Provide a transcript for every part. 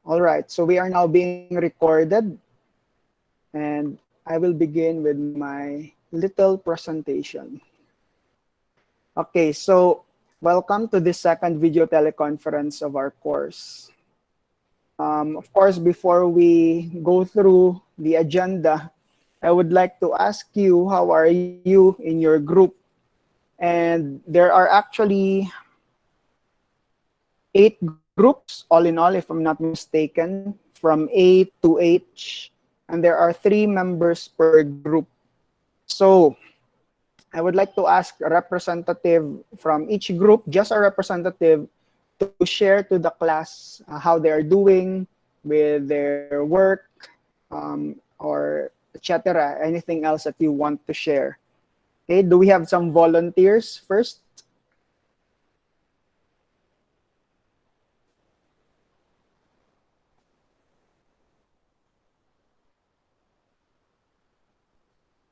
All right, so we are now being recorded, and I will begin with my little presentation. Okay, so welcome to this second video teleconference of our course. Of course, before we go through the agenda, I would like to ask you, how are you in your group? And there are actually 8 groups, all in all, if I'm not mistaken, from A to H, and there are 3 members per group. So I would like to ask a representative from each group, just a representative, to share to the class how they are doing with their work, or etc. Anything else that you want to share. Okay, do we have some volunteers first?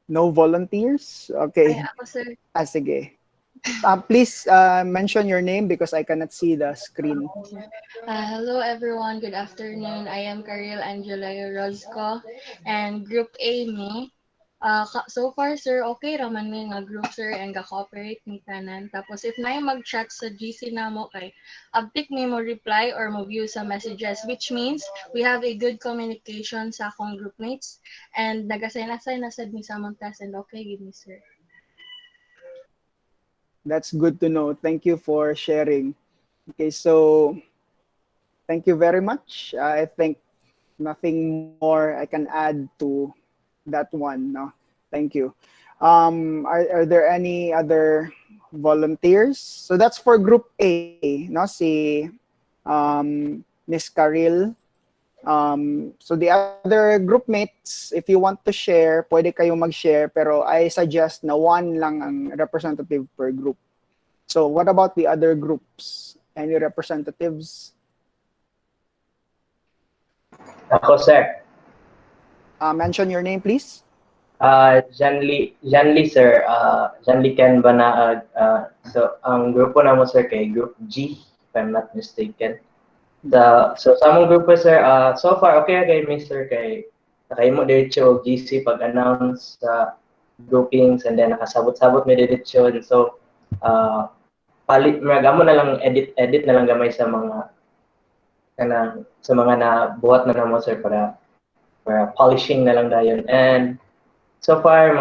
No volunteers? Ay, Okay. ako sir. Sige. Please mention your name because I cannot see the screen. Hello everyone, good afternoon. I am Karil Angela Rozco and Group A me. So far sir, okay raman mi nga group sir and ga-cooperate mi tanan. Tapos if na mag-chat sa GC namo kay abtik mi mo reply or mo view sa messages, which means we have a good communication sa akong group mates and nagasay-nasay na sad mi sa among task and okay gid mi sir. That's good to know. Thank you for sharing. Okay, so thank you very much. I think nothing more I can add to that one. No, thank you. Are there any other volunteers? So that's for Group A. No, si Miss Karil. So the other group mates, if you want to share, pwede kayong mag-share, pero I suggest na 1 lang ang representative per group. So what about the other groups? Any representatives? Ako, sir. Mention your name, please. Janly, sir. Janly Ken Banaag. So, ang grupo na mo, sir, kay Group G, if I'm not mistaken. So sa among grupo, sir, so far, okay kay Mr. Kay nakaimo diretso GC pag-announce sa groupings and then nakasabot-sabot may diretso. And so, magamo na lang edit na lang gamay sa mga nabuhat na namo, sir, para polishing na lang dayon. And so far,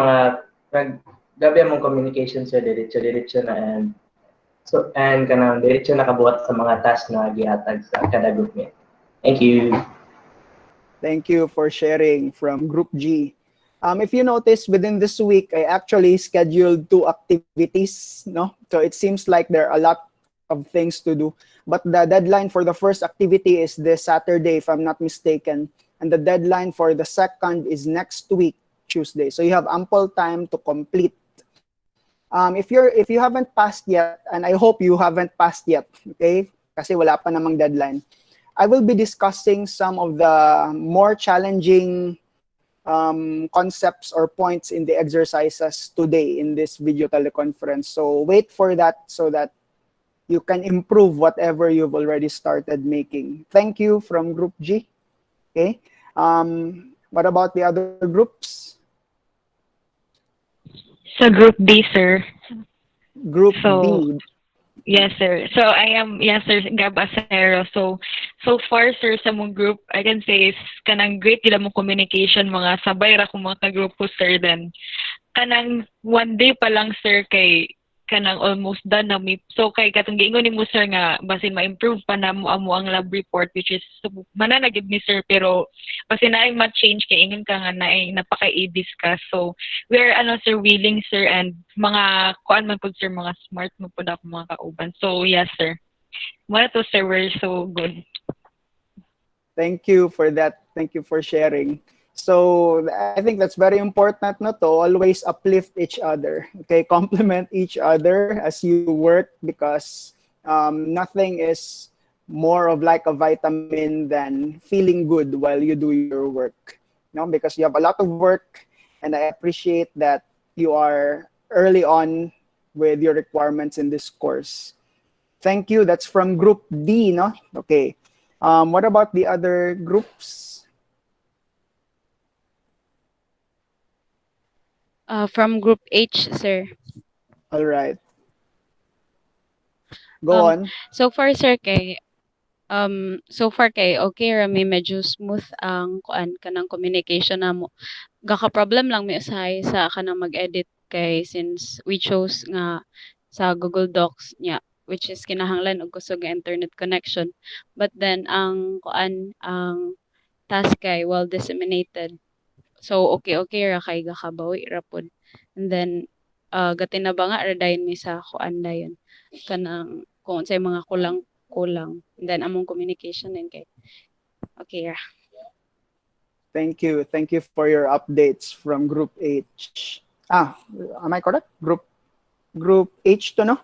gabi among communication, sir, diretso na. And kanang diretso nakabuhat sa mga task na gihatag sa kada group mate. Thank you. Thank you for sharing from Group G. If you notice, within this week, I actually scheduled 2 activities. No, so it seems like there are a lot of things to do. But the deadline for the first activity is this Saturday, if I'm not mistaken, and the deadline for the second is next week, Tuesday. So you have ample time to complete. If you haven't passed yet, and I hope you haven't passed yet, okay? Kasi wala pa namang deadline. I will be discussing some of the more challenging concepts or points in the exercises today in this video teleconference. So wait for that so that you can improve whatever you've already started making. Thank you from Group G. Okay. What about the other groups? Sa Group B, sir. Group So, B. yes, sir. So, I am, yes, sir, Gab Acero. So far, sir, sa mong group, I can say, is kanang great nila mong communication, mga sabay ra kung mga grupo, sir. Then, kanang 1 day pa lang, sir, kay kanang almost done na mi. So, kay katong giingon ni mo, sir, nga, basin ma-improve pa na mo ang lab report, which is, so, mananagid ni, sir, pero, basin na ay ma-change, kay ingon ka nga na ay napaka-i-discuss. So, we are, sir, willing, sir, and mga, kuan man po, sir, mga smart mo po na mga kauban. So, yes, sir. Mga to, sir, we're so good. Thank you for that. Thank you for sharing. So I think that's very important, no, to always uplift each other. Okay, complement each other as you work, because nothing is more of like a vitamin than feeling good while you do your work. You know, because you have a lot of work, and I appreciate that you are early on with your requirements in this course. Thank you. That's from Group D, no? Okay. What about the other groups? From Group H, sir. All right. Go Um, on. So far, sir, kay okay ra mi medyo smooth ang kuan kanang communication namo. Gaka-problem lang mi usahay sa kanang mag-edit kay since we chose nga sa Google Docs niya which is kinahanglan og kusog nga internet connection. But then ang task kay well disseminated. So okay ra kay gakabawi ra pod. And then gatinabanga ra dayon mi sa kuan dayon kanang kung unsay mga kulang. And then among communication din kay okay ra. Thank you. Thank you for your updates from Group H. Am I correct? Group H to no?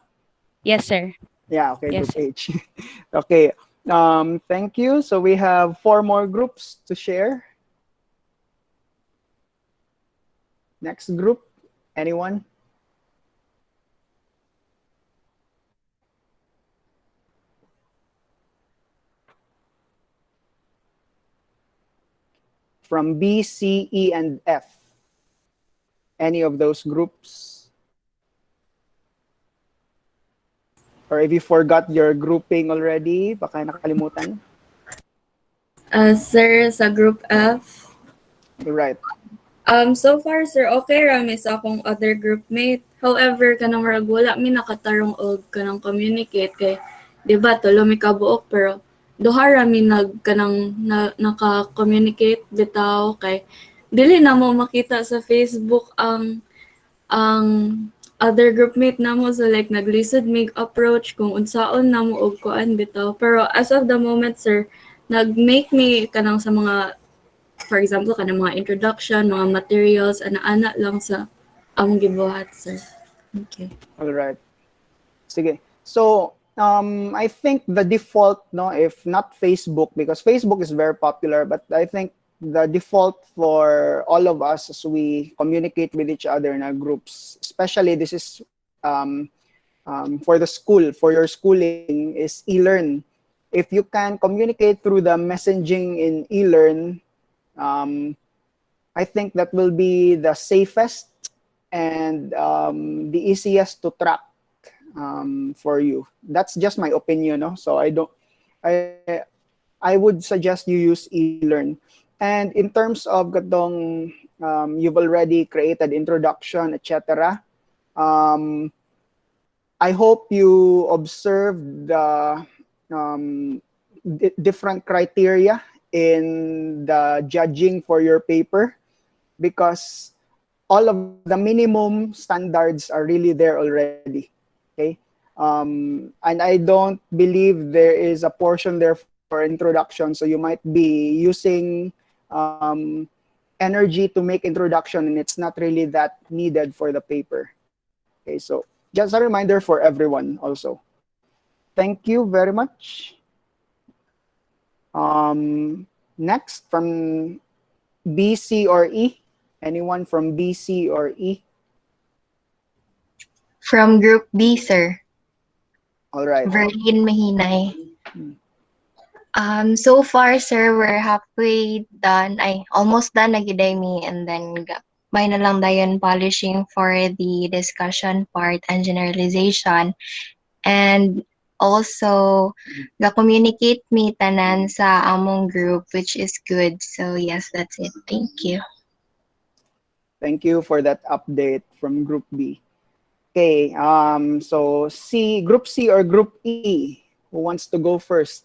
Yes, sir. Yeah, okay, Yes, Group sir. H. Okay. Thank you. So we have 4 more groups to share. Next group, anyone? From B, C, E, and F. Any of those groups? Or if you forgot your grouping already, baka nakalimutan. Sir, sa Group F, You're right. so far, sir, okay ra mi sa akong other groupmate. However, kanang murag wala mi nakatarong og kanang communicate kay di ba tulo mi kabuok pero duha ra mi naka-communicate bitaw kay dili na mo makita sa Facebook ang other groupmate namo so like naglisod mig approach kung unsaon namo og kuan bitaw pero as of the moment, sir, nag-make me kanang sa mga, for example, kanang mga introduction, mga materials, ana-ana lang sa among gibuhat, sir. Okay. All right. Sige. So, I think the default, no, if not Facebook, because Facebook is very popular, but I think the default for all of us as we communicate with each other in our groups, especially this is for the school, for your schooling, is eLearn. If you can communicate through the messaging in eLearn, I think that will be the safest and the easiest to track for you. That's just my opinion, no? So I would suggest you use eLearn. And in terms of gatong you've already created introduction, etc. I hope you observe the different criteria in the judging for your paper, because all of the minimum standards are really there already. Okay, and I don't believe there is a portion there for introduction, so you might be using energy to make introduction and it's not really that needed for the paper. Okay, so just a reminder for everyone also. Thank you very much. Next, from B, C, or E? Anyone from B, C, or E? From Group B, sir. All right. Verlene Mahinay. So far, sir, we're halfway done. Almost done na giday mi, and then may na lang dayon polishing for the discussion part and generalization. And also, ga-communicate mi tanan sa among group, which is good. So yes, that's it. Thank you. Thank you for that update from Group B. Okay, so Group C or Group E? Who wants to go first?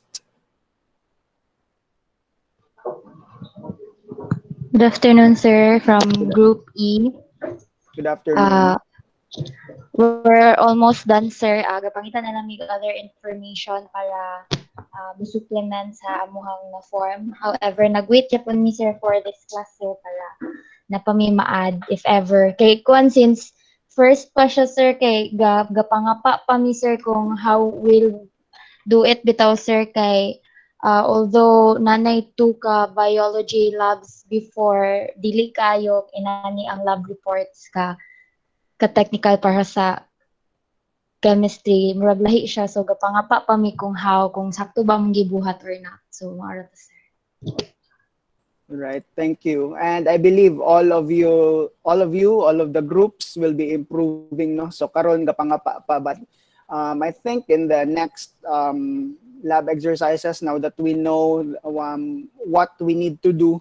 Good afternoon, sir, from Group E. Good afternoon. We're almost done, sir. Gapangitan na namin other information para supplement sa amuhang na form. However, nag-wait yapon mi, sir, for this class, sir, para napami ma-add if ever. Kay kuan since first pa siya, sir, kay gapangapa pa mi, sir, kung how we'll do it bitaw, sir, kay although nanay 2 ka biology labs before, dili kayo inani ang lab reports ka technical para sa chemistry, murag lahi siya. So, gapangapa pa mi kung how, kung sakto ba mong gibuhat or not. So, maara to, sir. Right. Thank you. And I believe all of the groups will be improving, no? So karon gapangapa pa, but I think in the next lab exercises, now that we know what we need to do,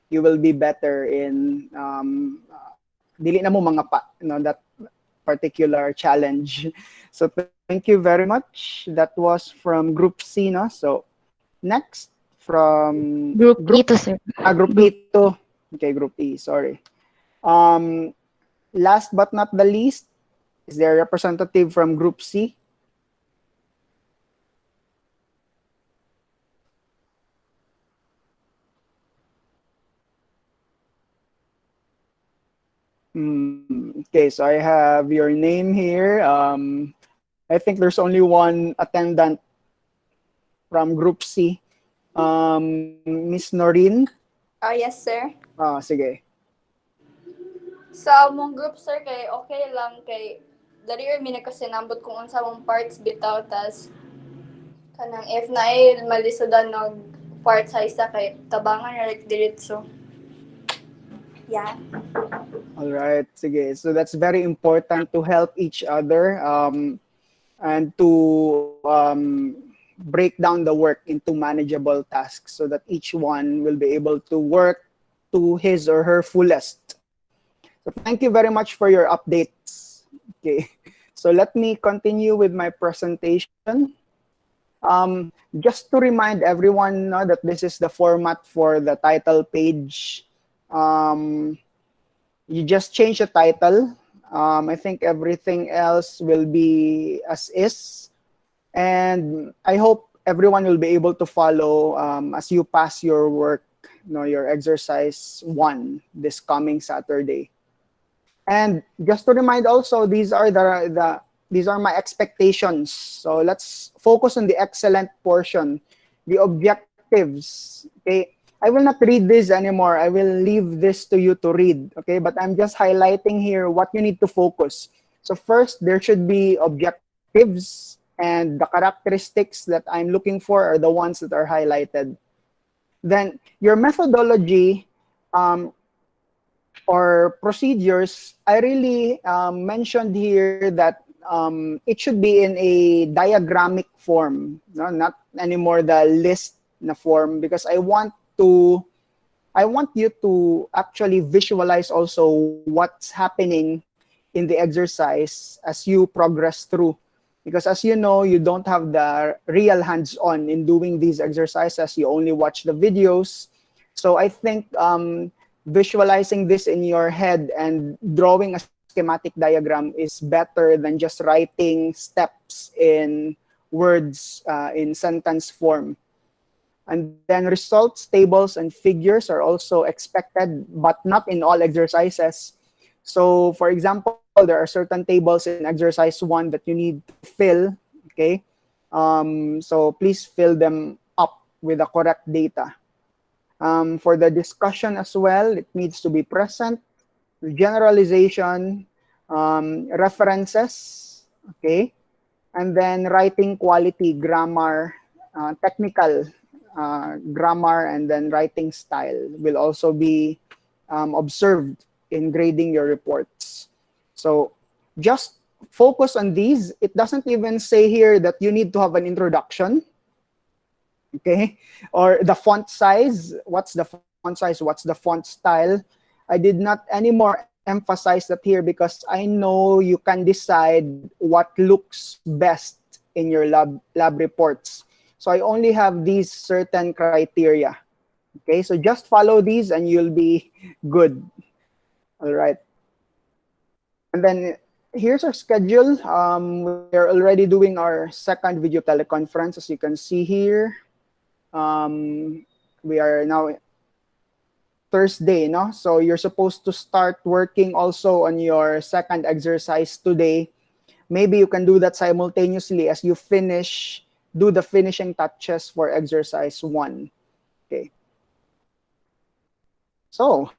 you will be better in dili na mo mga pa, that particular challenge. So thank you very much. That was from Group C, no? So next from Group E to, sir. Group E to. Okay, Group E, sorry. Last but not the least, is there a representative from Group C? Okay, so I have your name here. I think there's only one attendant from Group C. Miss Noreen? Yes, sir. Sige. Sa among group, sir, kay okay lang kay dali mi nakasinambot kung unsa mong parts bitaw tas kanang if na ay malisodan ng part sa isa kay tabangan na like diretso. Yeah. All right, sige. So that's very important to help each other and to break down the work into manageable tasks so that each one will be able to work to his or her fullest. So thank you very much for your updates. Okay, so let me continue with my presentation. Just to remind everyone that this is the format for the title page. You just change the title. I think everything else will be as is. And I hope everyone will be able to follow as you pass your work, your exercise 1 this coming Saturday. And just to remind also, these are my expectations. So let's focus on the excellent portion, the objectives. Okay, I will not read this anymore. I will leave this to you to read. Okay, but I'm just highlighting here what you need to focus. So first, there should be objectives, and the characteristics that I'm looking for are the ones that are highlighted. Then your methodology or procedures, I really mentioned here that it should be in a diagrammic form, not anymore the list na form, because I want you to actually visualize also what's happening in the exercise as you progress through. Because as you know, you don't have the real hands-on in doing these exercises. You only watch the videos. So I think visualizing this in your head and drawing a schematic diagram is better than just writing steps in words in sentence form. And then results, tables, and figures are also expected, but not in all exercises. So for example, there are certain tables in exercise 1 that you need to fill, okay? So please fill them up with the correct data. For the discussion as well, it needs to be present, generalization, references, okay? And then writing quality, grammar, technical grammar, and then writing style will also be observed in grading your reports. So just focus on these. It doesn't even say here that you need to have an introduction, okay? Or the font size. What's the font size? What's the font style? I did not anymore emphasize that here because I know you can decide what looks best in your lab reports. So I only have these certain criteria. Okay, so just follow these and you'll be good. All right. And then here's our schedule. We're already doing our second video teleconference, as you can see here. We are now Thursday, no? So you're supposed to start working also on your second exercise today. Maybe you can do that simultaneously as you do the finishing touches for exercise 1. Okay. So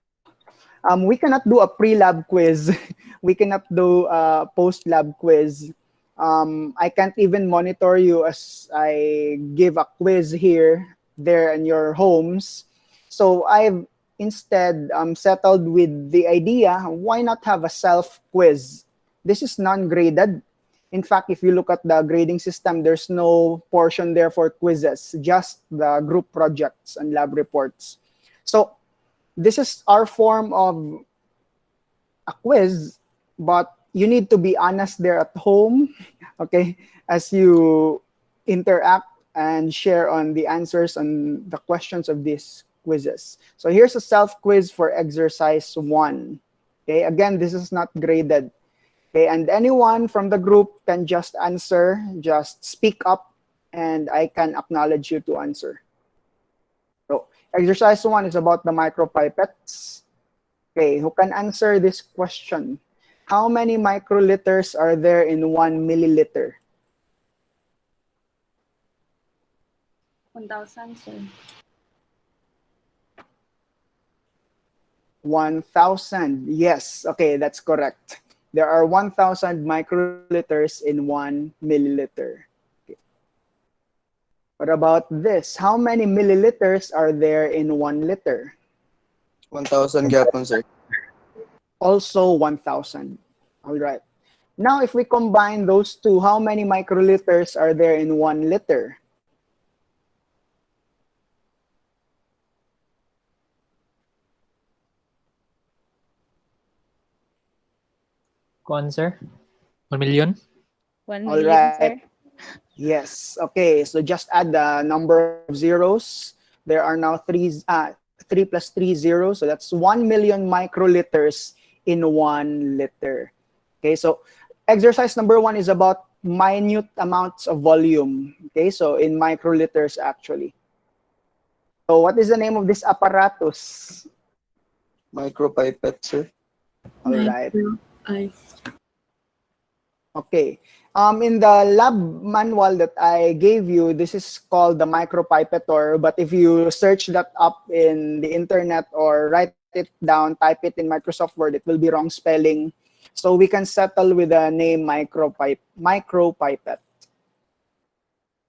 we cannot do a pre-lab quiz. We cannot do a post-lab quiz. I can't even monitor you as I give a quiz here, there in your homes. So I've instead settled with the idea, why not have a self-quiz? This is non-graded. In fact, if you look at the grading system, there's no portion there for quizzes, just the group projects and lab reports. So this is our form of a quiz, but you need to be honest there at home, okay, as you interact and share on the answers and the questions of these quizzes. So here's a self-quiz for exercise 1. Okay, again, this is not graded. Okay, and anyone from the group can just answer, just speak up, and I can acknowledge you to answer. So exercise 1 is about the micropipettes. Okay, who can answer this question? How many microliters are there in 1 milliliter? 1,000, sir. 1,000. Yes, okay, that's correct. There are 1,000 microliters in 1 milliliter. Okay. What about this? How many milliliters are there in 1 liter? 1,000 gapon, sir. Also 1,000. All right. Now, if we combine those two, how many microliters are there in 1 liter? Kuan, sir? 1 million? 1 All million, sir. right. Yes. Okay. So just add the number of zeros. There are now 3 plus 3 zeros. So that's 1 million microliters in 1 liter. Okay. So exercise number 1 is about minute amounts of volume. Okay. So in microliters actually. So what is the name of this apparatus? Micropipette, sir. All right. I Okay. In the lab manual that I gave you, this is called the micropipettor. But if you search that up in the internet or write it down, type it in Microsoft Word, it will be wrong spelling. So we can settle with the name micropipette.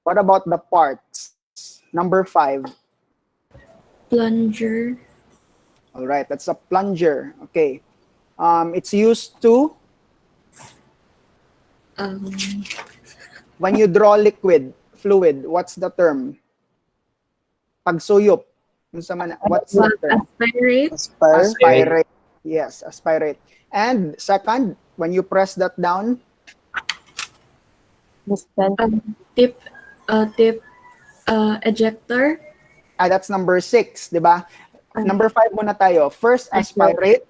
What about the parts? Number 5. plunger. All right, that's a plunger. Okay. It's used to when you draw fluid, what's the term? Pagsuyop. What's the term? Aspirate. Aspirate. Yes, aspirate. And second, when you press that down, Tip ejector. that's number 6, di ba? Number 5 muna tayo. First, aspirate.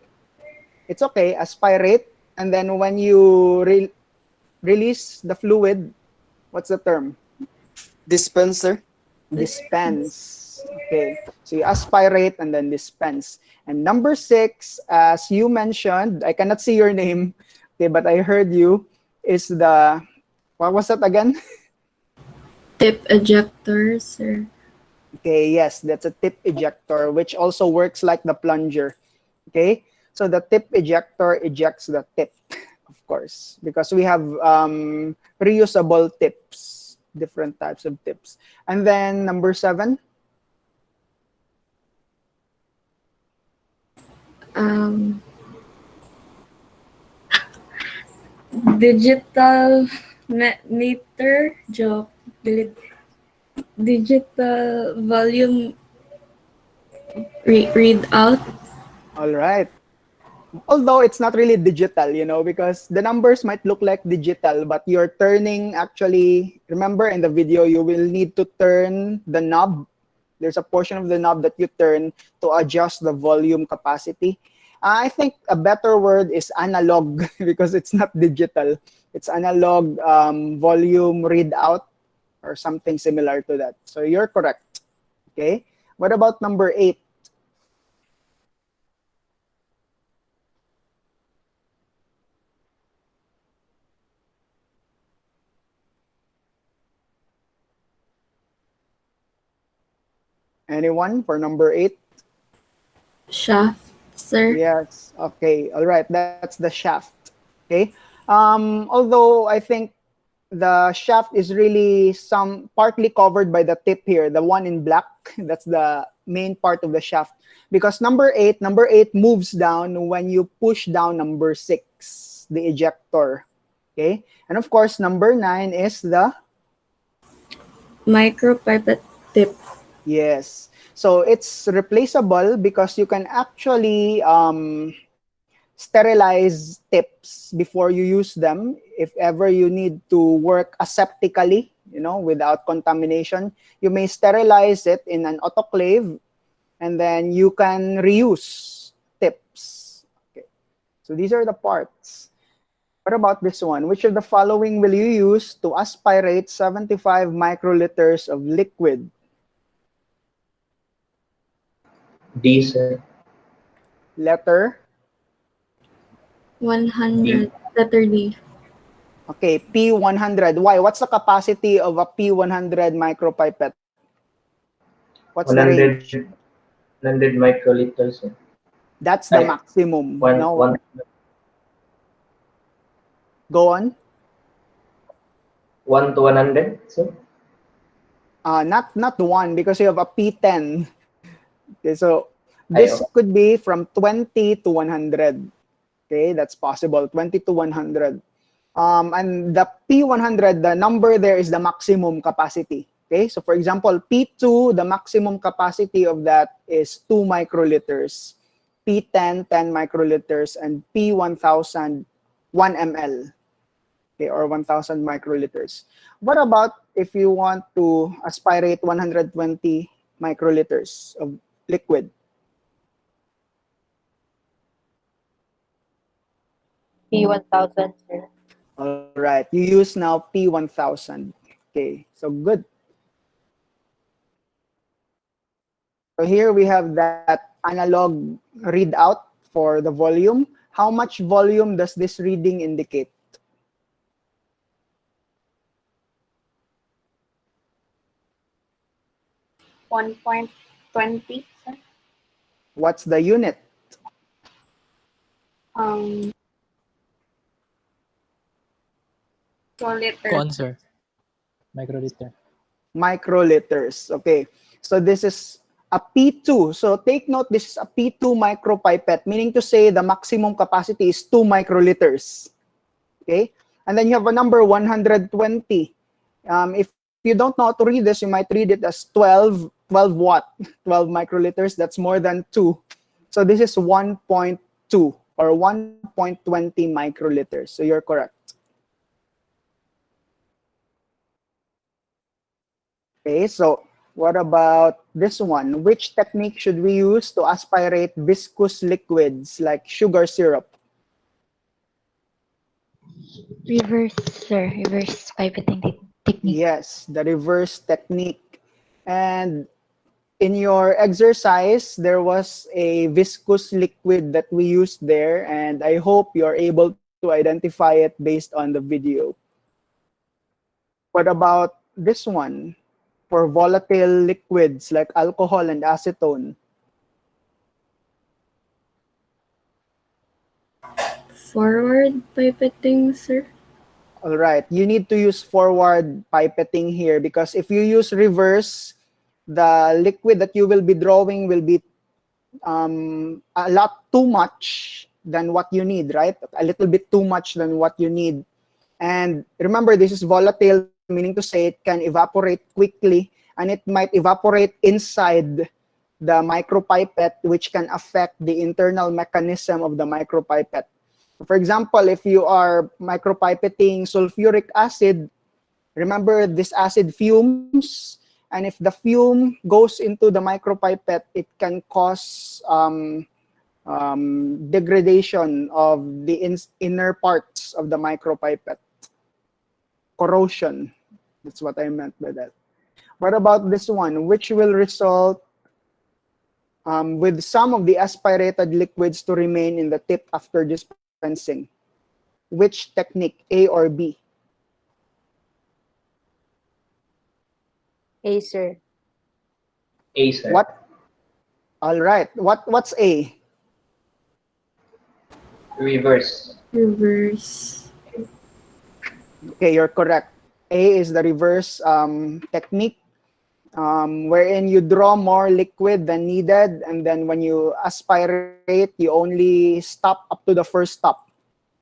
It's okay, aspirate. And then when you release the fluid, what's the term? Dispenser. Dispense. Okay, so you aspirate and then dispense. And number 6, as you mentioned, I cannot see your name, okay, but I heard you, is the, what was that again? Tip ejector, sir. Okay, yes, that's a tip ejector, which also works like the plunger. Okay, so the tip ejector ejects the tip, of course, because we have reusable tips, different types of tips. And then number 7. Digital meter, joke. Digital volume readout. All right. Although it's not really digital, because the numbers might look like digital, but you're turning actually, remember in the video, you will need to turn the knob. There's a portion of the knob that you turn to adjust the volume capacity. I think a better word is analog because it's not digital. It's analog volume readout or something similar to that. So you're correct. Okay. What about number 8? Anyone for number 8? Shaft, sir. Yes. Okay. All right. That's the shaft. Okay. Although I think the shaft is really some partly covered by the tip here, the one in black. That's the main part of the shaft. Because number 8 moves down when you push down number 6, the ejector. Okay? And of course, number 9 is the Micropipette tip. yes. So it's replaceable because you can actually sterilize tips before you use them. If ever you need to work aseptically, without contamination, you may sterilize it in an autoclave and then you can reuse tips. Okay. So these are the parts. What about this one? Which of the following will you use to aspirate 75 microliters of liquid? D, sir. Letter? 100. Letter D. Okay, P100. Why? What's the capacity of a P100 micropipette? What's the 100, range? 100 microliters, sir. That's the maximum. One. Go on. 1 to 100, sir? Not 1 because you have a P10. Okay, so this could be from 20 to 100. Okay, that's possible. 20 to 100. And the P100, the number there is the maximum capacity. Okay, so for example, P2, the maximum capacity of that is 2 microliters. P10, 10 microliters, and P1000, 1 ml. Okay, or 1000 microliters. What about if you want to aspirate 120 microliters of liquid? P1000, sir. All right, you use now P1000. Okay, so good. So here we have that analog readout for the volume. How much volume does this reading indicate? 1.20, sir. What's the unit? Liter. Kuan, sir. Microliter. Microliters. Okay, so this is a P2. So take note, this is a P2 micropipette, meaning to say the maximum capacity is 2 microliters. Okay, and then you have a number 120. If you don't know how to read this, you might read it as 12 what? 12 microliters. That's more than 2. So this is 1.2 or 1.20 microliters. So you're correct. Okay, so what about this one? Which technique should we use to aspirate viscous liquids like sugar syrup? Reverse, sir. Reverse pipetting technique. Yes, the reverse technique. And in your exercise, there was a viscous liquid that we used there, and I hope you're able to identify it based on the video. What about this one? For volatile liquids like alcohol and acetone. Forward pipetting, sir. All right, you need to use forward pipetting here because if you use reverse, the liquid that you will be drawing will be a lot too much than what you need, right? A little bit too much than what you need. And remember, this is volatile, meaning to say it can evaporate quickly, and it might evaporate inside the micropipette, which can affect the internal mechanism of the micropipette. For example, if you are micropipetting sulfuric acid, remember this acid fumes, and if the fume goes into the micropipette, it can cause degradation of the inner parts of the micropipette. Corrosion. That's what I meant by that. What about this one? Which will result with some of the aspirated liquids to remain in the tip after dispensing? Which technique, A or B? A, sir. A, sir. What? All right. What's A? Reverse. Reverse. Okay, you're correct. A is the reverse technique, wherein you draw more liquid than needed, and then when you aspirate, you only stop up to the first stop,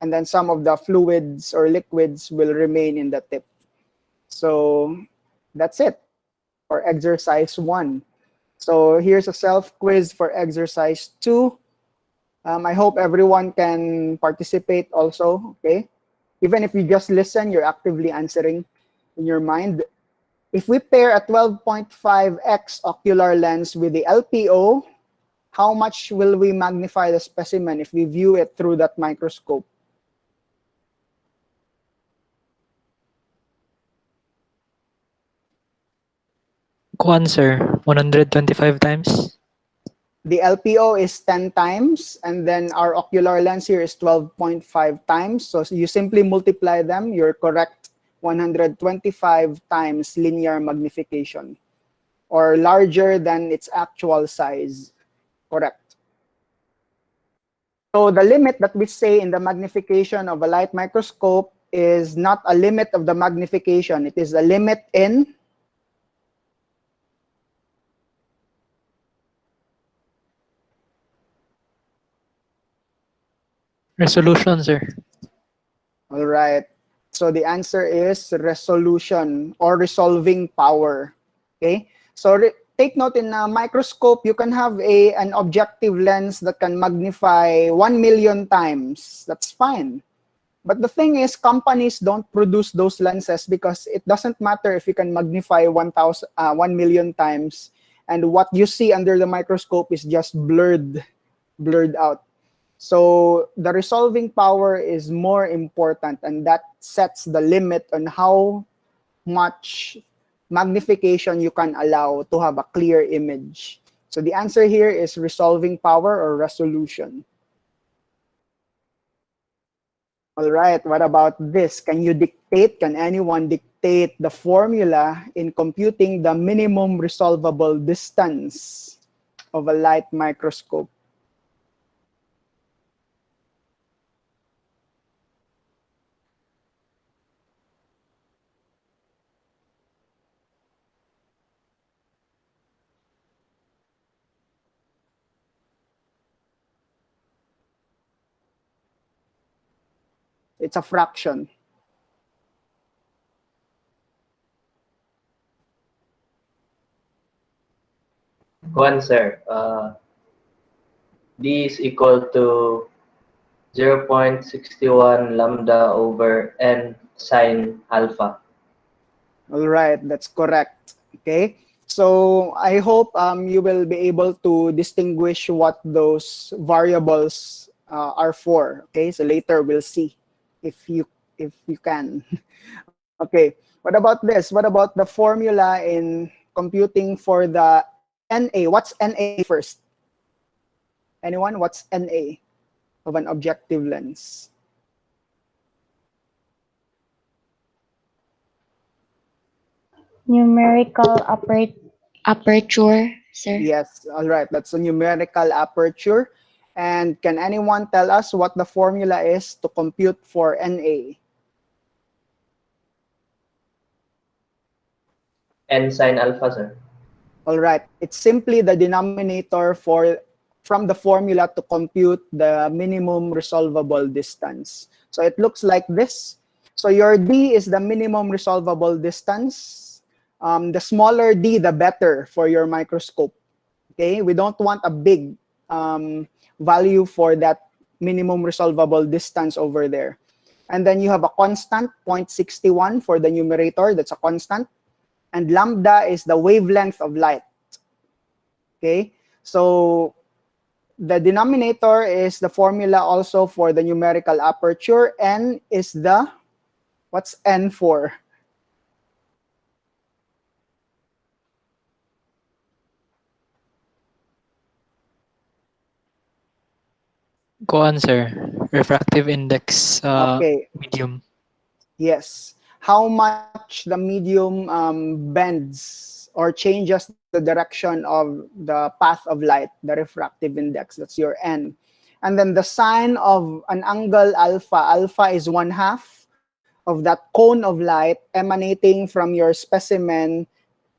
and then some of the fluids or liquids will remain in the tip. So that's it for exercise 1. So here's a self-quiz for exercise 2. I hope everyone can participate also, okay? Even if you just listen, you're actively answering in your mind. If we pair a 12.5x ocular lens with the LPO, how much will we magnify the specimen if we view it through that microscope? Kuan, sir. 125 times. The LPO is 10 times, and then our ocular lens here is 12.5 times. So you simply multiply them, you're correct. 125 times linear magnification, or larger than its actual size. Correct. So the limit that we say in the magnification of a light microscope is not a limit of the magnification. It is a limit in Resolution, sir. all right. So the answer is resolution or resolving power. Okay. So take note, in a microscope, you can have an objective lens that can magnify 1 million times. That's fine. But the thing is, companies don't produce those lenses because it doesn't matter if you can magnify 1 million times and what you see under the microscope is just blurred out. So the resolving power is more important, and that sets the limit on how much magnification you can allow to have a clear image. So the answer here is resolving power or resolution. All right, what about this? Can anyone dictate the formula in computing the minimum resolvable distance of a light microscope? It's a fraction. One, sir. D is equal to 0.61 lambda over n sine alpha. All right, that's correct. Okay, so I hope you will be able to distinguish what those variables are for. Okay, so later we'll see if you can. Okay, what about this? What about the formula in computing for the NA? What's NA first? Anyone? What's NA of an objective lens? Numerical aperture, sir. Yes, all right. That's a numerical aperture. And can anyone tell us what the formula is to compute for NA? N sine alpha, sir. All right. It's simply the denominator from the formula to compute the minimum resolvable distance. So it looks like this. So your D is the minimum resolvable distance. The smaller D, the better for your microscope. Okay, we don't want a big value for that minimum resolvable distance over there. And then you have a constant, 0.61 for the numerator, that's a constant. And lambda is the wavelength of light. Okay, so the denominator is the formula also for the numerical aperture. N is the, what's N for? Kuan, sir. Refractive index, Okay. medium. Yes. How much the medium bends or changes the direction of the path of light, the refractive index, that's your N. And then the sine of an angle alpha, alpha is 1/2 of that cone of light emanating from your specimen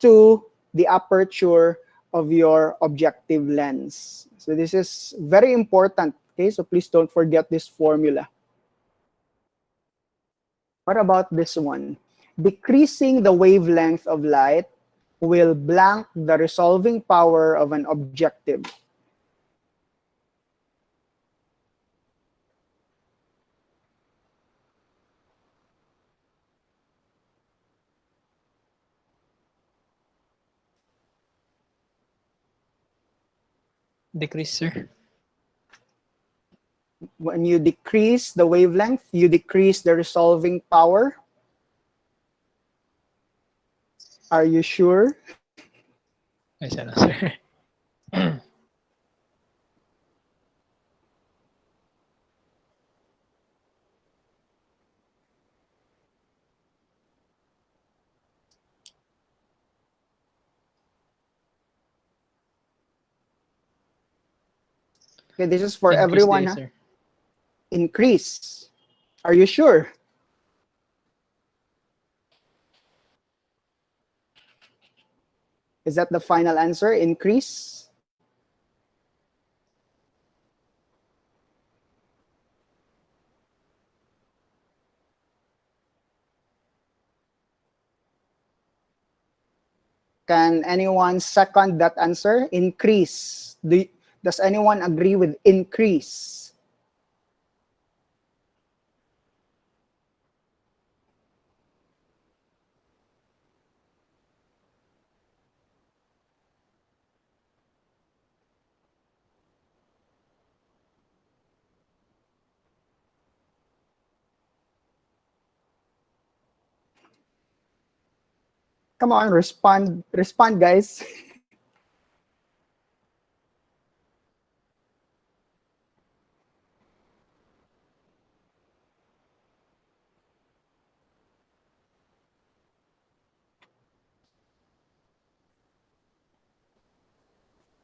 to the aperture of your objective lens. So this is very important, okay? So please don't forget this formula. What about this one? Decreasing the wavelength of light will blank the resolving power of an objective. Decrease, sir. When you decrease the wavelength, you decrease the resolving power. Are you sure? Ay, sana, sir. Okay, this is for Increase everyone. days, Huh? sir. Increase. Are you sure? Is that the final answer? Increase? Can anyone second that answer? Increase. Does anyone agree with increase? Come on, respond, guys.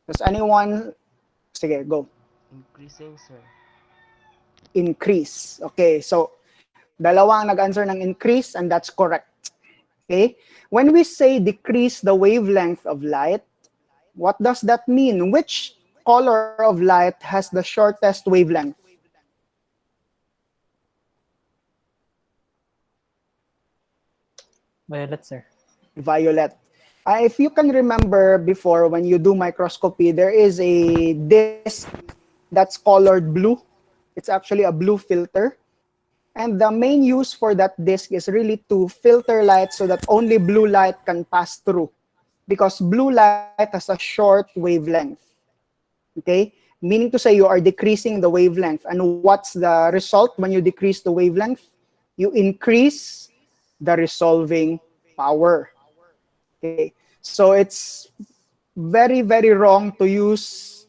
Does anyone? Sige, go. Increasing, sir. Increase. Okay, so dalawa ang nag-answer ng increase and that's correct. Okay? When we say decrease the wavelength of light, what does that mean? Which color of light has the shortest wavelength? Violet, sir. Violet. If you can remember before, when you do microscopy, there is a disc that's colored blue. It's actually a blue filter. And the main use for that disc is really to filter light so that only blue light can pass through. Because blue light has a short wavelength. Okay? Meaning to say you are decreasing the wavelength. And what's the result when you decrease the wavelength? You increase the resolving power. Okay, so it's very, very wrong to use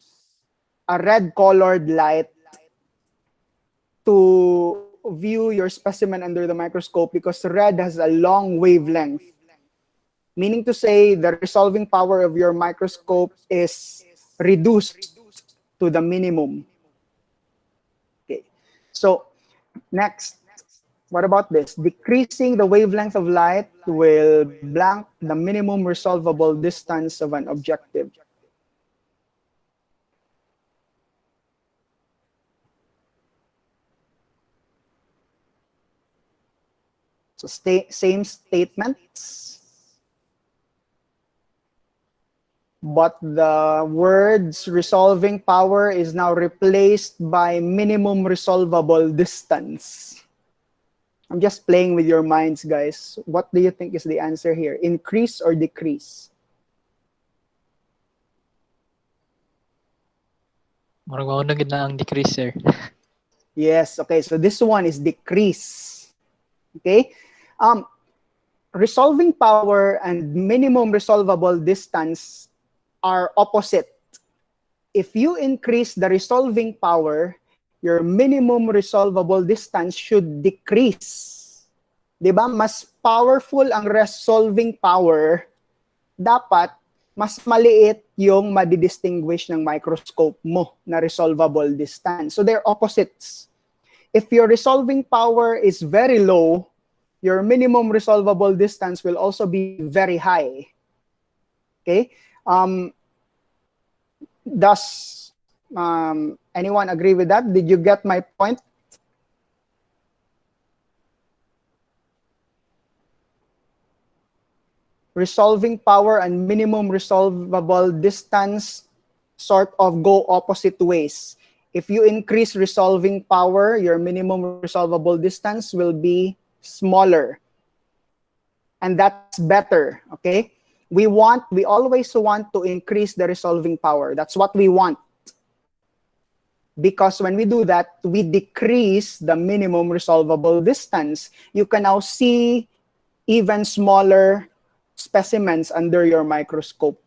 a red-colored light to view your specimen under the microscope because red has a long wavelength. Meaning to say the resolving power of your microscope is reduced to the minimum. Okay, so next. What about this? Decreasing the wavelength of light will blank the minimum resolvable distance of an objective. So same statements, but the words resolving power is now replaced by minimum resolvable distance. I'm just playing with your minds, guys. What do you think is the answer here? Increase or decrease? Marang mauna gid na ang decrease, sir. Yes, okay. So this one is decrease. Okay? Resolving power and minimum resolvable distance are opposite. If you increase the resolving power, your minimum resolvable distance should decrease. Diba? Mas powerful ang resolving power, dapat mas maliit yung madidistinguish ng microscope mo na resolvable distance. So they're opposites. If your resolving power is very low, your minimum resolvable distance will also be very high. Okay? Does anyone agree with that? Did you get my point? Resolving power and minimum resolvable distance sort of go opposite ways. If you increase resolving power, your minimum resolvable distance will be smaller. And that's better, okay? We always want to increase the resolving power. That's what we want. Because when we do that, we decrease the minimum resolvable distance. You can now see even smaller specimens under your microscope.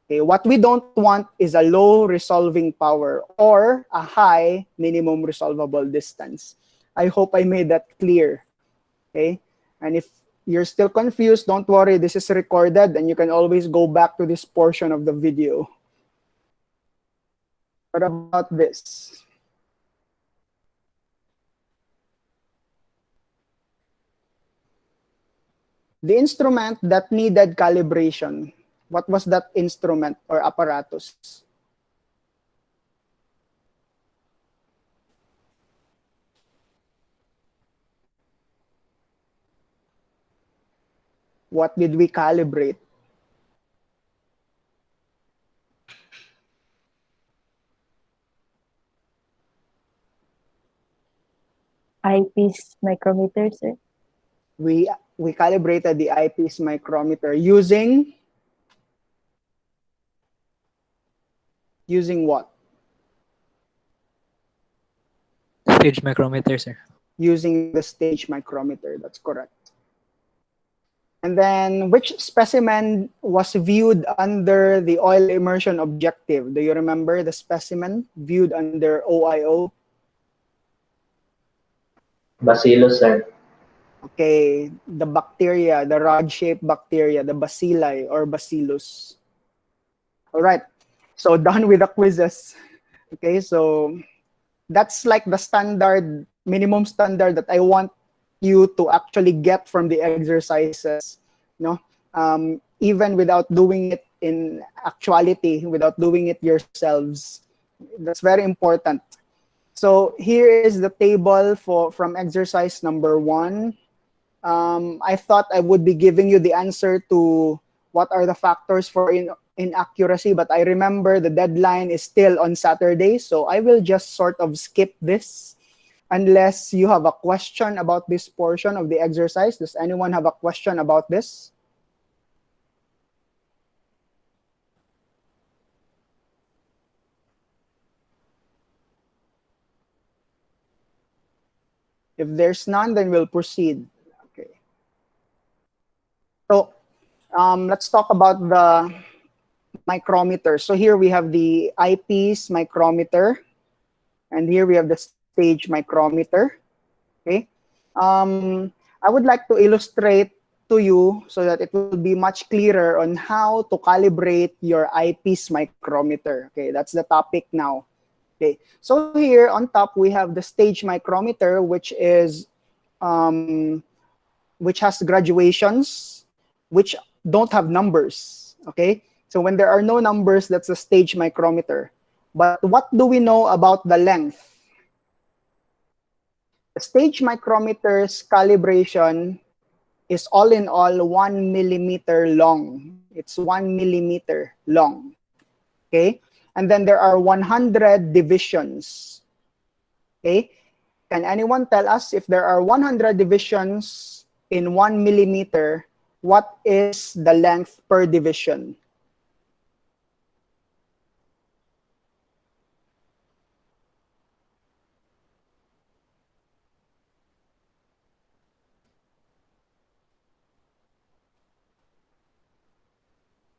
Okay, what we don't want is a low resolving power or a high minimum resolvable distance. I hope I made that clear. Okay, and if you're still confused, don't worry, this is recorded and you can always go back to this portion of the video. What about this? The instrument that needed calibration, what was that instrument or apparatus? What did we calibrate? Eyepiece micrometer, sir. We calibrated the eyepiece micrometer using what? Stage micrometer, sir. Using the stage micrometer, that's correct. And then which specimen was viewed under the oil immersion objective? Do you remember the specimen viewed under OIO? Bacillus, sir. Okay, the bacteria, the rod-shaped bacteria, the bacilli or bacillus. All right, so done with the quizzes. Okay, so that's like the standard, minimum standard that I want you to actually get from the exercises, no? Even without doing it in actuality, without doing it yourselves. That's very important. So here is the table from exercise number 1. I thought I would be giving you the answer to what are the factors for inaccuracy, but I remember the deadline is still on Saturday, so I will just sort of skip this unless you have a question about this portion of the exercise. Does anyone have a question about this? If there's none, then we'll proceed. Okay. So let's talk about the micrometer. So here we have the eyepiece micrometer, and here we have the stage micrometer. Okay. I would like to illustrate to you so that it will be much clearer on how to calibrate your eyepiece micrometer. Okay, that's the topic now. Okay, so here on top we have the stage micrometer, which is which has graduations, which don't have numbers. Okay, so when there are no numbers, that's a stage micrometer. But what do we know about the length? The stage micrometer's calibration is all in all 1 millimeter long. It's 1 millimeter long. Okay, and then there are 100 divisions. Okay, can anyone tell us if there are 100 divisions in 1 millimeter, what is the length per division?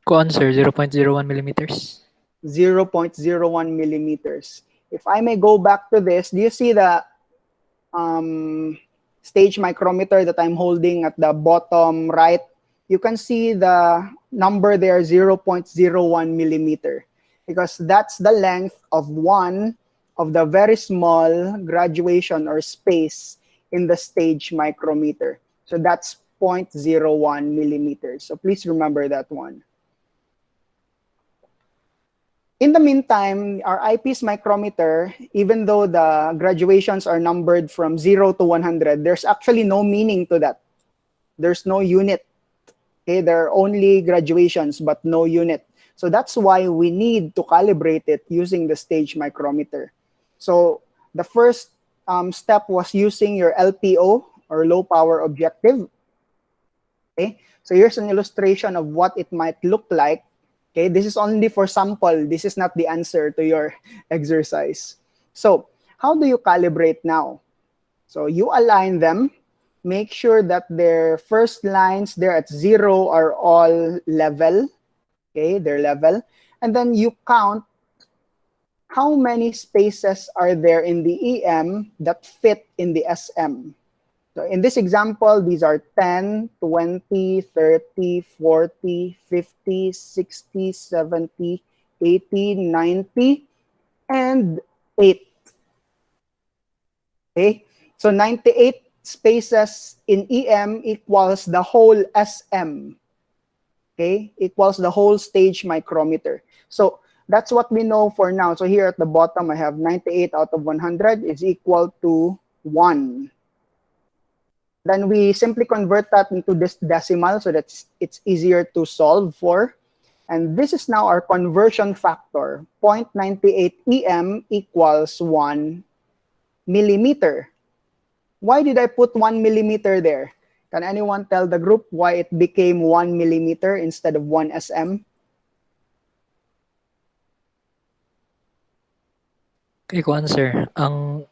Kuan, sir, 0.01 millimeters. 0.01 millimeters. If I may go back to this, do you see the stage micrometer that I'm holding at the bottom right? You can see the number there, 0.01 millimeter, because that's the length of one of the very small graduation or space in the stage micrometer. So that's 0.01 millimeters. So please remember that one. In the meantime, our eyepiece micrometer, even though the graduations are numbered from 0 to 100, there's actually no meaning to that. There's no unit. Okay, there are only graduations but no unit. So that's why we need to calibrate it using the stage micrometer. So the first step was using your LPO or low power objective. Okay, so here's an illustration of what it might look like. Okay, this is only for sample. This is not the answer to your exercise. So how do you calibrate now? So you align them. Make sure that their first lines there at 0 are all level. Okay, they're level. And then you count how many spaces are there in the EM that fit in the SM. So in this example, these are 10, 20, 30, 40, 50, 60, 70, 80, 90, and 8. Okay, so 98 spaces in EM equals the whole SM. Okay, equals the whole stage micrometer. So that's what we know for now. So here at the bottom, I have 98 out of 100 is equal to 1. Then we simply convert that into this decimal so that it's easier to solve for. And this is now our conversion factor. 0.98 EM equals 1 millimeter. Why did I put 1 millimeter there? Can anyone tell the group why it became 1 millimeter instead of 1 SM? Kay kuan sir, ang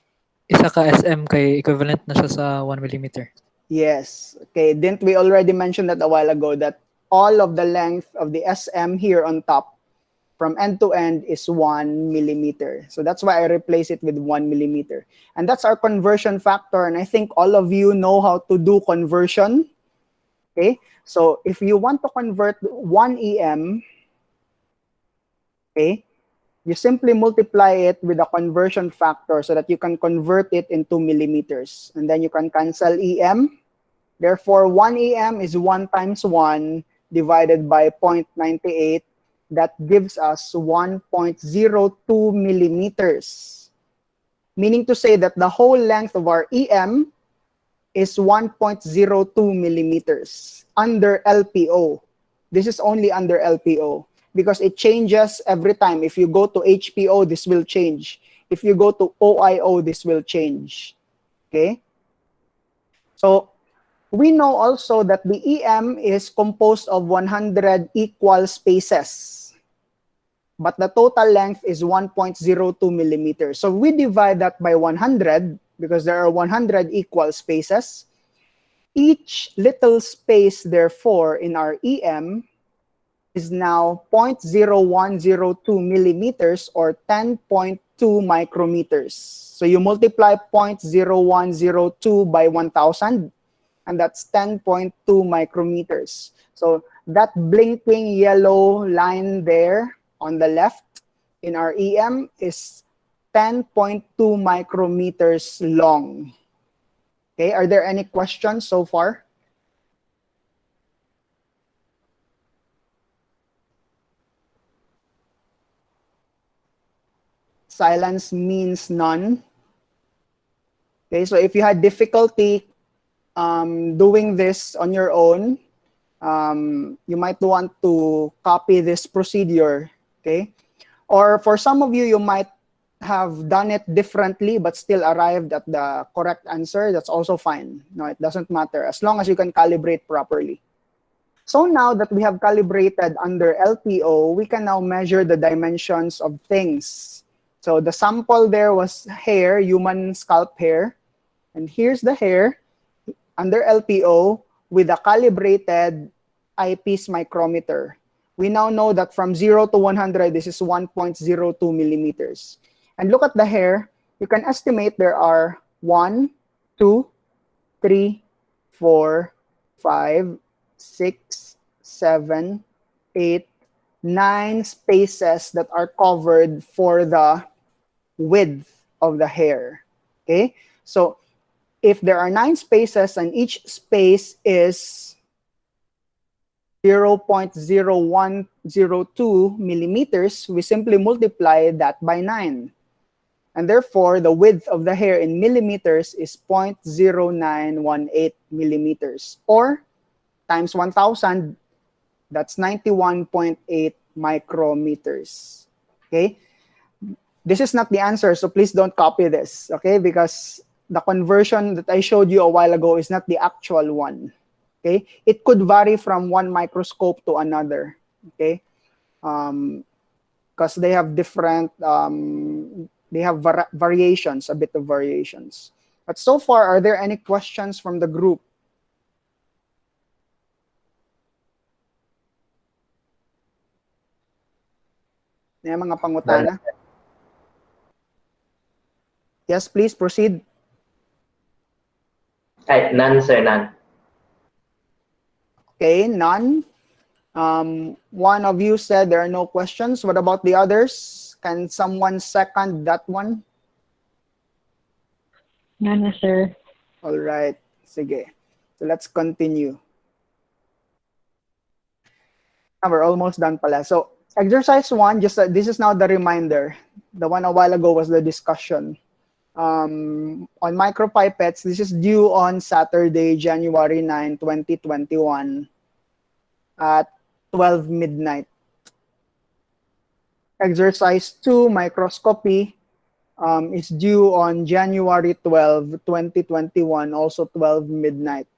isa ka SM kay equivalent na siya sa 1 millimeter. Yes. Okay, didn't we already mention that a while ago that all of the length of the SM here on top from end to end is 1 millimeter. So that's why I replace it with 1 millimeter. And that's our conversion factor. And I think all of you know how to do conversion. Okay, so if you want to convert 1 EM, okay, you simply multiply it with a conversion factor so that you can convert it into millimeters. And then you can cancel EM. Therefore, 1 EM is 1 times 1 divided by 0.98. That gives us 1.02 millimeters. Meaning to say that the whole length of our EM is 1.02 millimeters under LPO. This is only under LPO because it changes every time. If you go to HPO, this will change. If you go to OIO, this will change. Okay? So we know also that the EM is composed of 100 equal spaces. But the total length is 1.02 millimeters. So we divide that by 100 because there are 100 equal spaces. Each little space, therefore, in our EM is now 0.0102 millimeters or 10.2 micrometers. So you multiply 0.0102 by 1,000, and that's 10.2 micrometers. So that blinking yellow line there on the left in our EM is 10.2 micrometers long. Okay, are there any questions so far? Silence means none. Okay, so if you had difficulty doing this on your own, you might want to copy this procedure, okay? Or for some of you, you might have done it differently but still arrived at the correct answer. That's also fine. No, it doesn't matter as long as you can calibrate properly. So now that we have calibrated under LPO, we can now measure the dimensions of things. So the sample there was hair, human scalp hair. And here's the hair under LPO with a calibrated eyepiece micrometer. We now know that from 0 to 100, this is 1.02 millimeters. And look at the hair. You can estimate there are 1, 2, 3, 4, 5, 6, 7, 8, 9 spaces that are covered for the width of the hair. Okay? So if there are 9 spaces and each space is 0.0102 millimeters, we simply multiply that by 9. And therefore, the width of the hair in millimeters is 0.0918 millimeters. Or times 1,000, that's 91.8 micrometers. Okay? This is not the answer, so please don't copy this, okay? Because the conversion that I showed you a while ago is not the actual one, okay? It could vary from one microscope to another, okay? Because they have different, they have variations, a bit of variations. But so far, are there any questions from the group? May mga pangutana? Yes, please proceed. None, sir, none. Okay, none. One of you said there are no questions. What about the others? Can someone second that one? None, sir. All right. Sige. So let's continue. We're almost done pala. So exercise 1, just this is now the reminder. The one a while ago was the discussion. On micropipettes, this is due on Saturday, January 9, 2021 at 12 midnight. Exercise 2, microscopy, is due on January 12, 2021, also 12 midnight.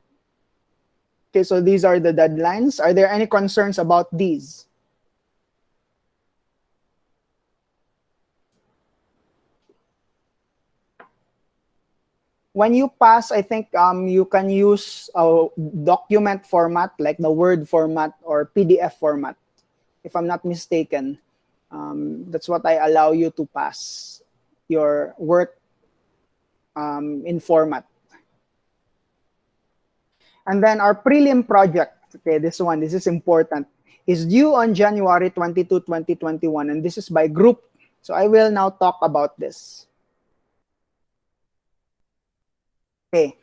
Okay, so these are the deadlines. Are there any concerns about these? When you pass, I think you can use a document format like the Word format or PDF format, if I'm not mistaken. That's what I allow you to pass your work in format. And then our prelim project, okay, this is important, is due on January 22, 2021, and this is by group. So I will now talk about this. Okay.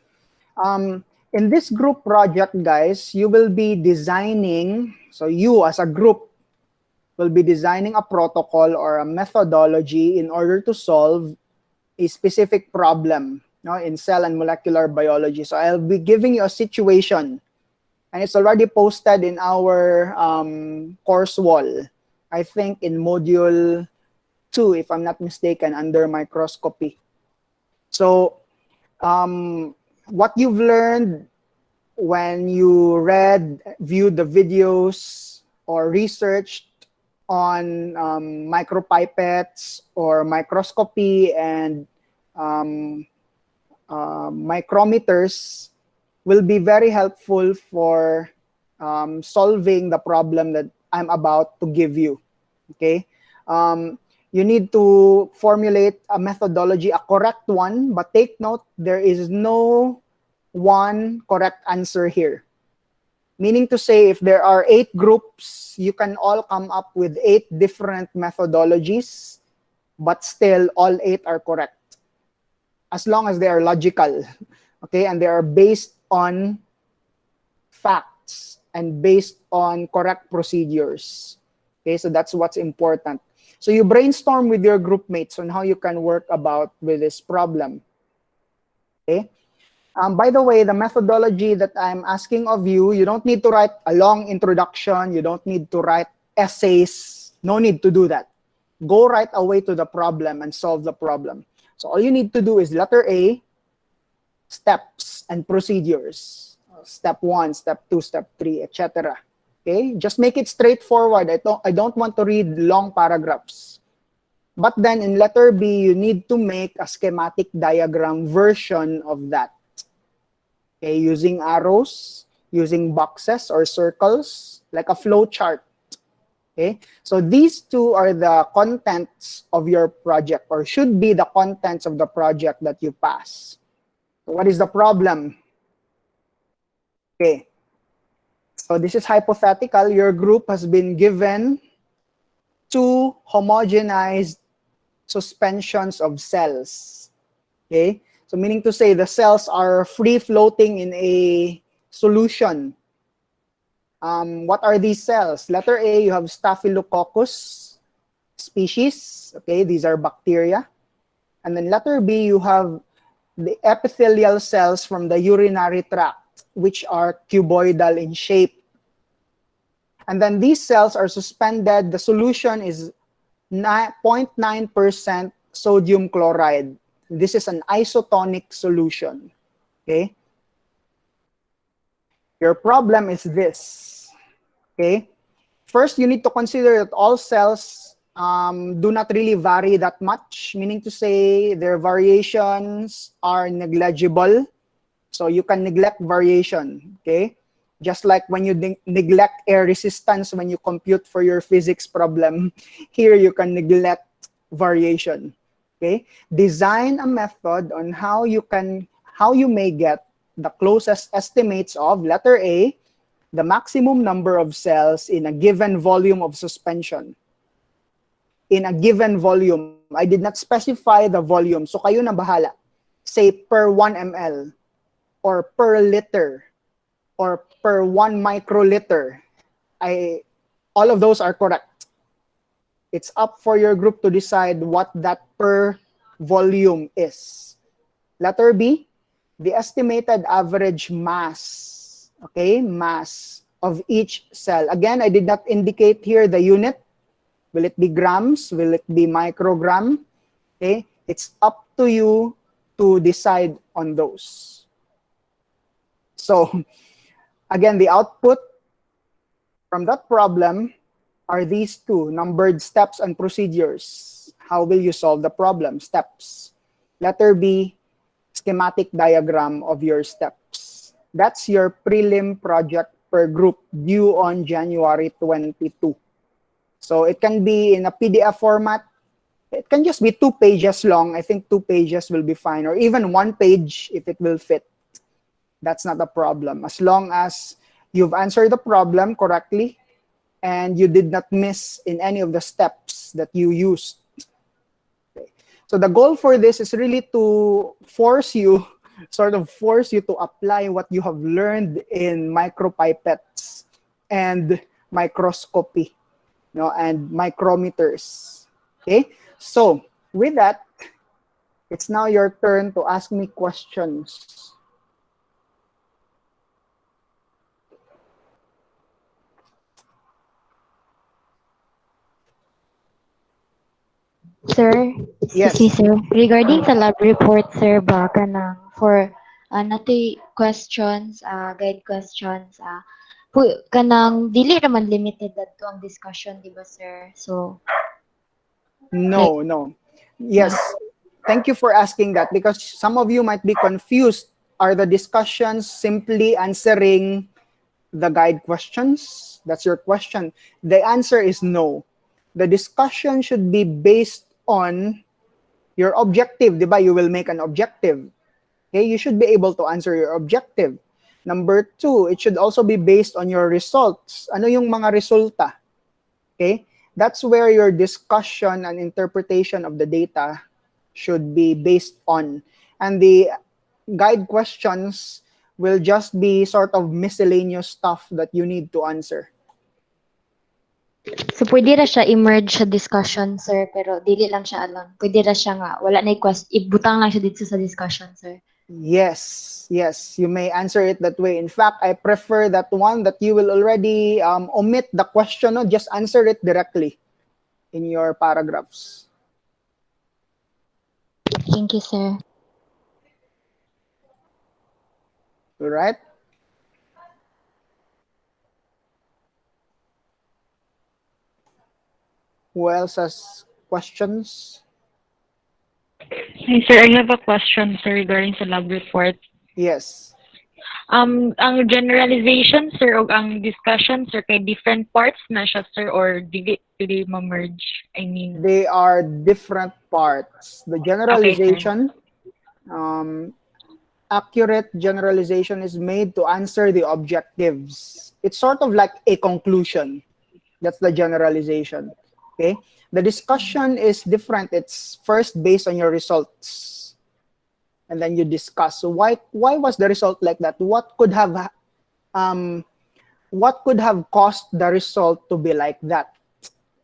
In this group project, guys, you will be designing, so you as a group will be designing a protocol or a methodology in order to solve a specific problem, in cell and molecular biology. So I'll be giving you a situation, and it's already posted in our course wall, I think in module 2, if I'm not mistaken, under microscopy. So what you've learned when you viewed the videos or researched on micropipettes or microscopy and micrometers will be very helpful for solving the problem that I'm about to give you, okay? You need to formulate a methodology, a correct one, but take note, there is no one correct answer here. Meaning to say, if there are 8 groups, you can all come up with 8 different methodologies, but still all 8 are correct, as long as they are logical, okay? And they are based on facts and based on correct procedures, okay? So that's what's important. So you brainstorm with your group mates on how you can work with this problem. Okay. By the way, the methodology that I'm asking of you, you don't need to write a long introduction. You don't need to write essays. No need to do that. Go right away to the problem and solve the problem. So all you need to do is letter A, steps and procedures. Step 1, step 2, step 3, etc. Okay, just make it straightforward. I don't want to read long paragraphs. But then in letter B, you need to make a schematic diagram version of that. Okay, using arrows, using boxes or circles, like a flow chart. Okay, so these 2 are the contents of your project, or should be the contents of the project that you pass. So what is the problem? Okay. So this is hypothetical. Your group has been given 2 homogenized suspensions of cells. Okay, So meaning to say the cells are free floating in a solution. What are these cells? Letter A, you have Staphylococcus species. Okay, these are bacteria. And then letter B, you have the epithelial cells from the urinary tract, which are cuboidal in shape. And then these cells are suspended. The solution is 0.9% sodium chloride. This is an isotonic solution. Okay? Your problem is this. Okay? First, you need to consider that all cells do not really vary that much, meaning to say their variations are negligible. So you can neglect variation. Okay? Just like when you neglect air resistance when you compute for your physics problem, here you can neglect variation. Okay? Design a method on how you may get the closest estimates of letter A, the maximum number of cells in a given volume of suspension. In a given volume, I did not specify the volume, so kayo na bahala. Say per 1 ml, or per liter, or per 1 microliter. All of those are correct. It's up for your group to decide what that per volume is. Letter B, the estimated average mass, okay, mass of each cell. Again, I did not indicate here the unit. Will it be grams? Will it be microgram? Okay, it's up to you to decide on those. So, again, the output from that problem are these two, numbered steps and procedures. How will you solve the problem? Steps. Letter B, schematic diagram of your steps. That's your prelim project per group due on January 22. So it can be in a PDF format. It can just be 2 pages long. I think 2 pages will be fine, or even 1 page if it will fit. That's not a problem. As long as you've answered the problem correctly and you did not miss in any of the steps that you used. Okay. So the goal for this is really to force you to apply what you have learned in micropipettes and microscopy, and micrometers. Okay? So with that, it's now your turn to ask me questions. Sir, Yes. excuse me, sir. Regarding sa lab report, sir, ba kanang for natoy questions, guide questions, kanang dili raman limited to ang discussion, di ba, sir? So, No. Yes. Thank you for asking that, because some of you might be confused. Are the discussions simply answering the guide questions? That's your question. The answer is no. The discussion should be based on your objective, di ba? You will make an objective. Okay, you should be able to answer your objective. Number 2, it should also be based on your results. Ano yung mga resulta? Okay, that's where your discussion and interpretation of the data should be based on. And the guide questions will just be sort of miscellaneous stuff that you need to answer. so pwede ra siya emerge sa discussion, sir, pero dili lang siya alam. Pwede ra siya nga wala na ibutang lang siya dito sa discussion, sir. Yes, you may answer it that way. In fact, I prefer that one that you will already omit the question, just answer it directly in your paragraphs. Thank you, sir. All right? Who else has questions? Hi, sir. I have a question, sir, regarding sa lab report. Yes. Ang generalization, sir, o ang discussion, sir, kay different parts na siya, sir, or dili ma-merge? I mean, They are different parts. The generalization, accurate generalization is made to answer the objectives. It's sort of like a conclusion. That's the generalization. Okay? The discussion is different. It's first based on your results. and then you discuss. So why was the result like that? What could have caused the result to be like that?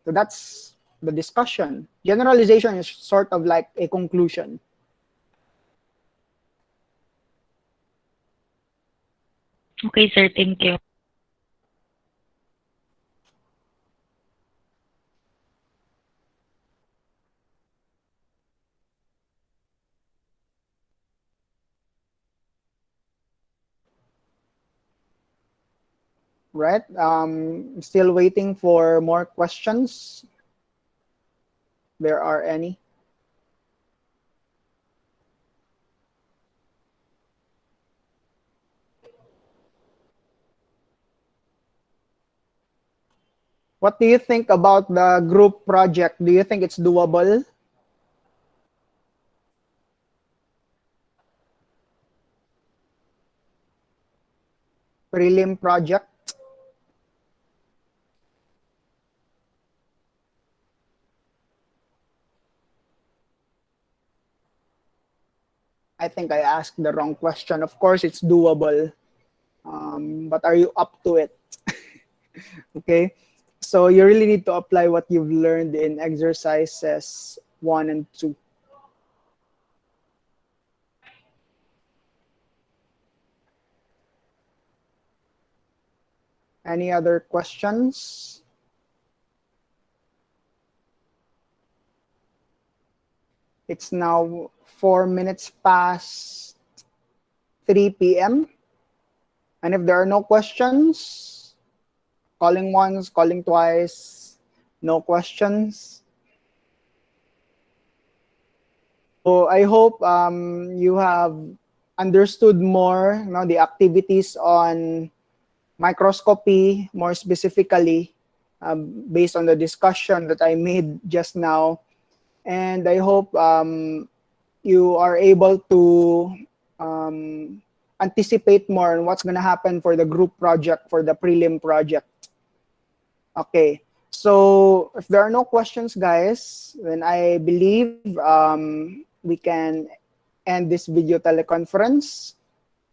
So that's the discussion. Generalization is sort of like a conclusion. Okay, sir. Thank you. Right? Still waiting for more questions. There are any? What do you think about the group project? Do you think it's doable? Prelim project? I think I asked the wrong question. Of course, it's doable. But are you up to it? Okay. So you really need to apply what you've learned in exercises 1 and 2. Any other questions? It's now 4 minutes past 3 p.m. And if there are no questions, calling once, calling twice, no questions. So I hope you have understood more, the activities on microscopy, more specifically, based on the discussion that I made just now. And I hope you are able to anticipate more on what's going to happen for the group project, for the prelim project. Okay, so if there are no questions, guys, then I believe we can end this video teleconference.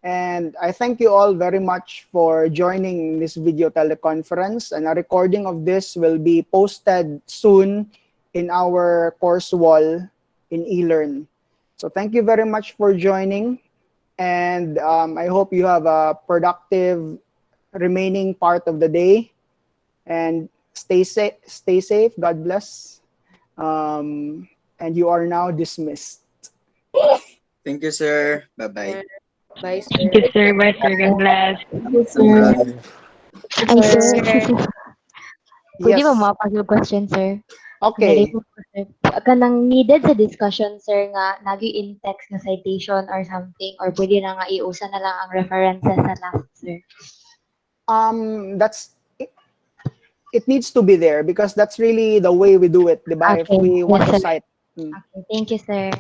And I thank you all very much for joining this video teleconference. And a recording of this will be posted soon in our course wall in eLearn. So thank you very much for joining. And I hope you have a productive remaining part of the day. And stay safe. God bless. And you are now dismissed. Thank you, sir. Bye-bye. Bye, sir. Thank you, sir. Bye, sir. God bless. Bye. Ay, sir. Pwede Yes. ba mapag yung question, sir? Okay. Kanang needed sa discussion, sir, nga nagi in text nga citation or something, or pwede na nga iusa na lang ang references sa last, sir. That's it needs to be there because that's really the way we do it, diba? Okay. If we want Yes, to sir. cite. Okay. Thank you, sir.